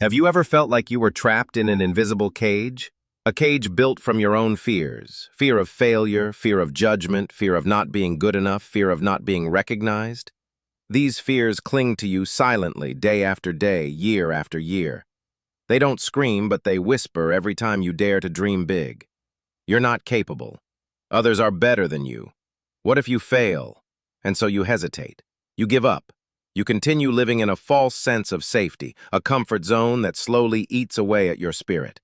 Have you ever felt like you were trapped in an invisible cage? A cage built from your own fears. Fear of failure, fear of judgment, fear of not being good enough, fear of not being recognized. These fears cling to you silently, day after day, year after year. They don't scream, but they whisper every time you dare to dream big. You're not capable. Others are better than you. What if you fail? And so you hesitate. You give up. You continue living in a false sense of safety, a comfort zone that slowly eats away at your spirit.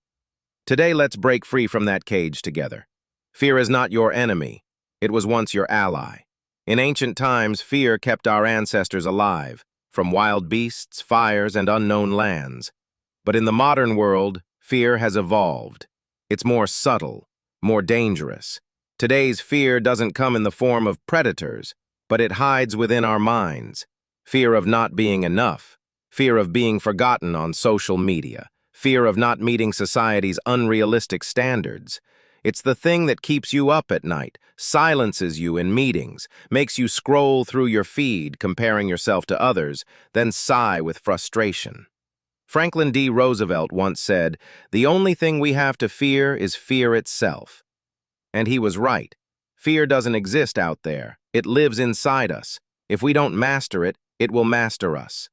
Today, let's break free from that cage together. Fear is not your enemy. It was once your ally. In ancient times, fear kept our ancestors alive, from wild beasts, fires, and unknown lands. But in the modern world, fear has evolved. It's more subtle, more dangerous. Today's fear doesn't come in the form of predators, but it hides within our minds. Fear of not being enough, fear of being forgotten on social media, fear of not meeting society's unrealistic standards. It's the thing that keeps you up at night, silences you in meetings, makes you scroll through your feed comparing yourself to others, then sigh with frustration. Franklin D. Roosevelt once said, "The only thing we have to fear is fear itself." And he was right. Fear doesn't exist out there. It lives inside us. If we don't master it, it will master us.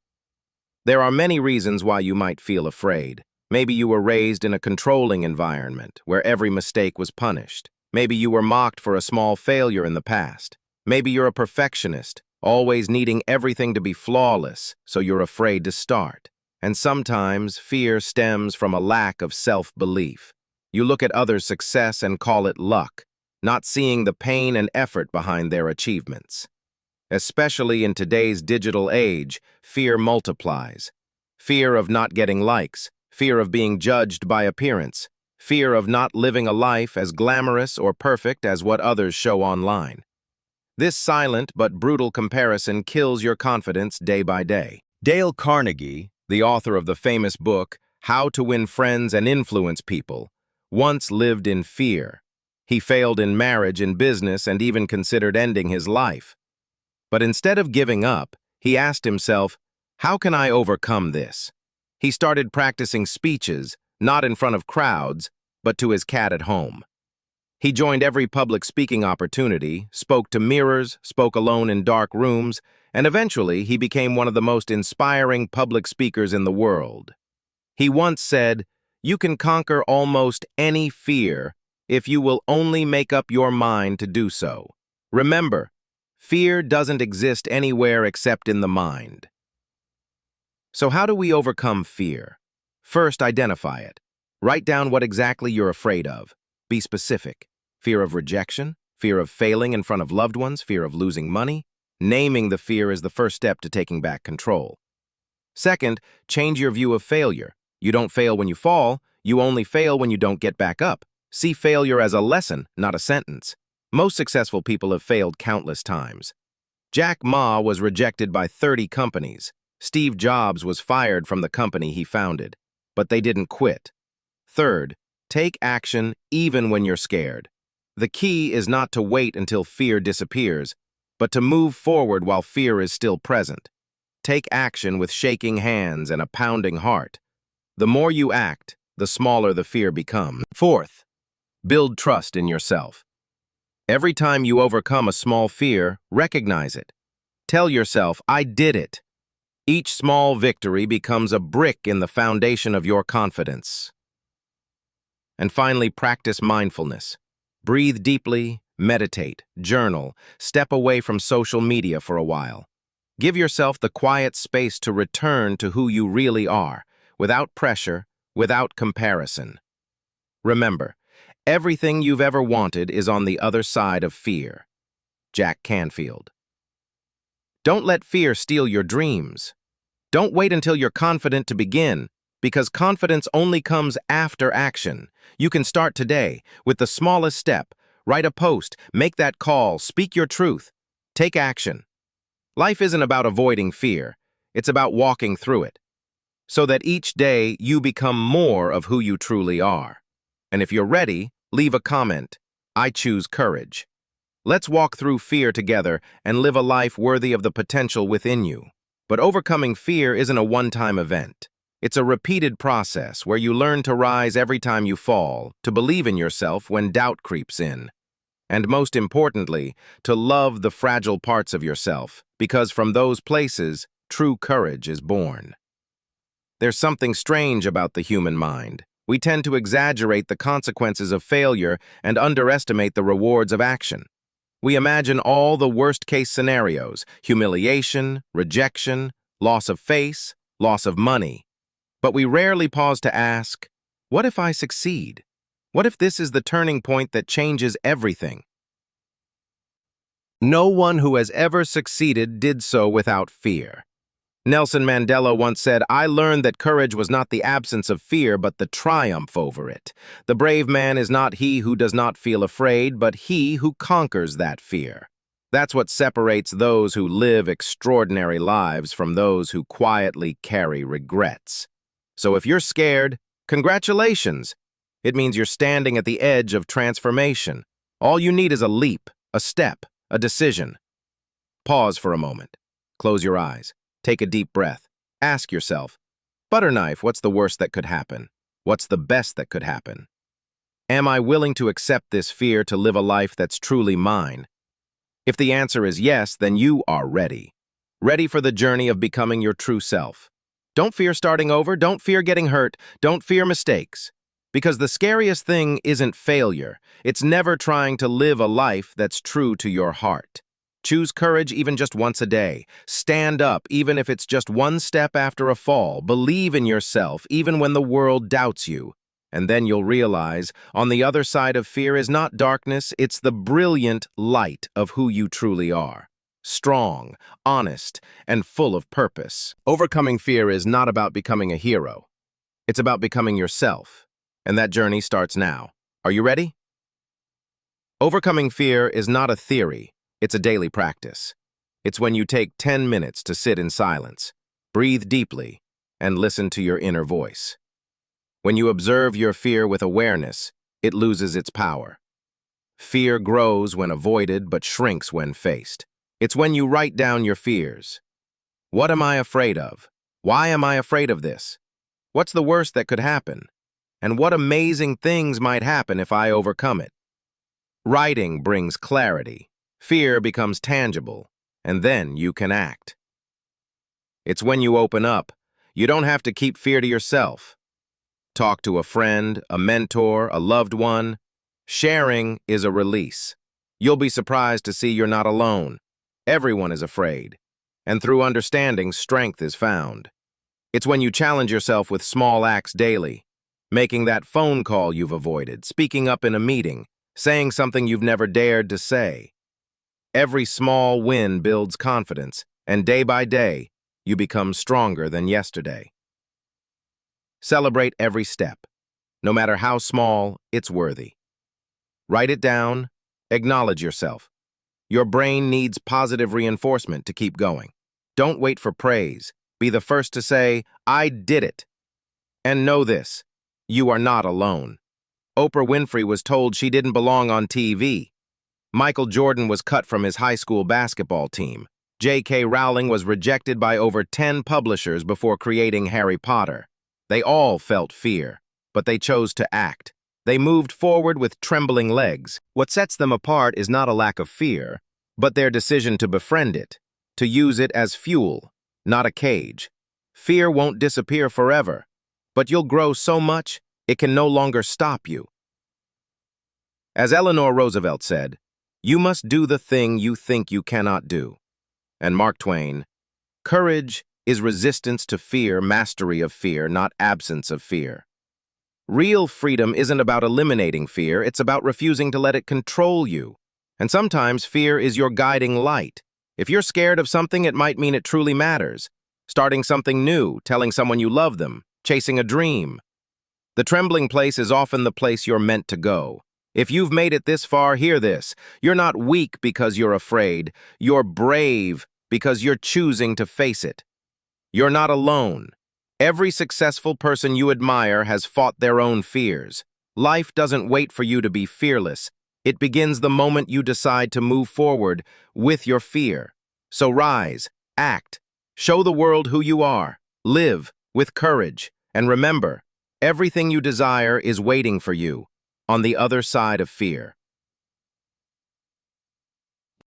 There are many reasons why you might feel afraid. Maybe you were raised in a controlling environment where every mistake was punished. Maybe you were mocked for a small failure in the past. Maybe you're a perfectionist, always needing everything to be flawless, so you're afraid to start. And sometimes fear stems from a lack of self-belief. You look at others' success and call it luck, not seeing the pain and effort behind their achievements. Especially in today's digital age, fear multiplies. Fear of not getting likes, fear of being judged by appearance, fear of not living a life as glamorous or perfect as what others show online. This silent but brutal comparison kills your confidence day by day. Dale Carnegie, the author of the famous book, How to Win Friends and Influence People, once lived in fear. He failed in marriage and business and even considered ending his life. But instead of giving up, he asked himself, how can I overcome this? He started practicing speeches, not in front of crowds, but to his cat at home. He joined every public speaking opportunity, spoke to mirrors, spoke alone in dark rooms, and eventually he became one of the most inspiring public speakers in the world. He once said, "You can conquer almost any fear if you will only make up your mind to do so." Remember, fear doesn't exist anywhere except in the mind. So how do we overcome fear? First, identify it. Write down what exactly you're afraid of. Be specific. Fear of rejection, fear of failing in front of loved ones, fear of losing money. Naming the fear is the first step to taking back control. Second, change your view of failure. You don't fail when you fall, you only fail when you don't get back up. See failure as a lesson, not a sentence. Most successful people have failed countless times. Jack Ma was rejected by 30 companies. Steve Jobs was fired from the company he founded, but they didn't quit. Third, take action even when you're scared. The key is not to wait until fear disappears, but to move forward while fear is still present. Take action with shaking hands and a pounding heart. The more you act, the smaller the fear becomes. Fourth, build trust in yourself. Every time you overcome a small fear, recognize it. Tell yourself, I did it. Each small victory becomes a brick in the foundation of your confidence. And finally, practice mindfulness. Breathe deeply, meditate, journal, step away from social media for a while. Give yourself the quiet space to return to who you really are, without pressure, without comparison. Remember, everything you've ever wanted is on the other side of fear. Jack Canfield. Don't let fear steal your dreams. Don't wait until you're confident to begin, because confidence only comes after action. You can start today with the smallest step. Write a post, make that call, speak your truth. Take action. Life isn't about avoiding fear. It's about walking through it, so that each day you become more of who you truly are. And if you're ready, leave a comment. I choose courage. Let's walk through fear together and live a life worthy of the potential within you. But overcoming fear isn't a one-time event. It's a repeated process where you learn to rise every time you fall, to believe in yourself when doubt creeps in, and most importantly, to love the fragile parts of yourself, because from those places, true courage is born. There's something strange about the human mind. We tend to exaggerate the consequences of failure and underestimate the rewards of action. We imagine all the worst-case scenarios: humiliation, rejection, loss of face, loss of money. But we rarely pause to ask, what if I succeed? What if this is the turning point that changes everything? No one who has ever succeeded did so without fear. Nelson Mandela once said, "I learned that courage was not the absence of fear, but the triumph over it. The brave man is not he who does not feel afraid, but he who conquers that fear." That's what separates those who live extraordinary lives from those who quietly carry regrets. So if you're scared, congratulations. It means you're standing at the edge of transformation. All you need is a leap, a step, a decision. Pause for a moment. Close your eyes. Take a deep breath. Ask yourself, butter knife, what's the worst that could happen? What's the best that could happen? Am I willing to accept this fear to live a life that's truly mine? If the answer is yes, then you are ready. Ready for the journey of becoming your true self. Don't fear starting over, don't fear getting hurt, don't fear mistakes. Because the scariest thing isn't failure, it's never trying to live a life that's true to your heart. Choose courage even just once a day. Stand up even if it's just one step after a fall. Believe in yourself even when the world doubts you. And then you'll realize, on the other side of fear is not darkness, it's the brilliant light of who you truly are. Strong, honest, and full of purpose. Overcoming fear is not about becoming a hero. It's about becoming yourself. And that journey starts now. Are you ready? Overcoming fear is not a theory. It's a daily practice. It's when you take 10 minutes to sit in silence, breathe deeply, and listen to your inner voice. When you observe your fear with awareness, it loses its power. Fear grows when avoided but shrinks when faced. It's when you write down your fears. What am I afraid of? Why am I afraid of this? What's the worst that could happen? And what amazing things might happen if I overcome it? Writing brings clarity. Fear becomes tangible, and then you can act. It's when you open up. You don't have to keep fear to yourself. Talk to a friend, a mentor, a loved one. Sharing is a release. You'll be surprised to see you're not alone. Everyone is afraid. And through understanding, strength is found. It's when you challenge yourself with small acts daily. Making that phone call you've avoided, speaking up in a meeting, saying something you've never dared to say. Every small win builds confidence, and day by day, you become stronger than yesterday. Celebrate every step. No matter how small, it's worthy. Write it down. Acknowledge yourself. Your brain needs positive reinforcement to keep going. Don't wait for praise. Be the first to say, "I did it." And know this, you are not alone. Oprah Winfrey was told she didn't belong on TV. Michael Jordan was cut from his high school basketball team. J.K. Rowling was rejected by over 10 publishers before creating Harry Potter. They all felt fear, but they chose to act. They moved forward with trembling legs. What sets them apart is not a lack of fear, but their decision to befriend it, to use it as fuel, not a cage. Fear won't disappear forever, but you'll grow so much, it can no longer stop you. As Eleanor Roosevelt said, "You must do the thing you think you cannot do." And Mark Twain, "Courage is resistance to fear, mastery of fear, not absence of fear." Real freedom isn't about eliminating fear, it's about refusing to let it control you. And sometimes fear is your guiding light. If you're scared of something, it might mean it truly matters. Starting something new, telling someone you love them, chasing a dream. The trembling place is often the place you're meant to go. If you've made it this far, hear this. You're not weak because you're afraid. You're brave because you're choosing to face it. You're not alone. Every successful person you admire has fought their own fears. Life doesn't wait for you to be fearless. It begins the moment you decide to move forward with your fear. So rise, act, show the world who you are, live with courage, and remember, everything you desire is waiting for you on the other side of fear.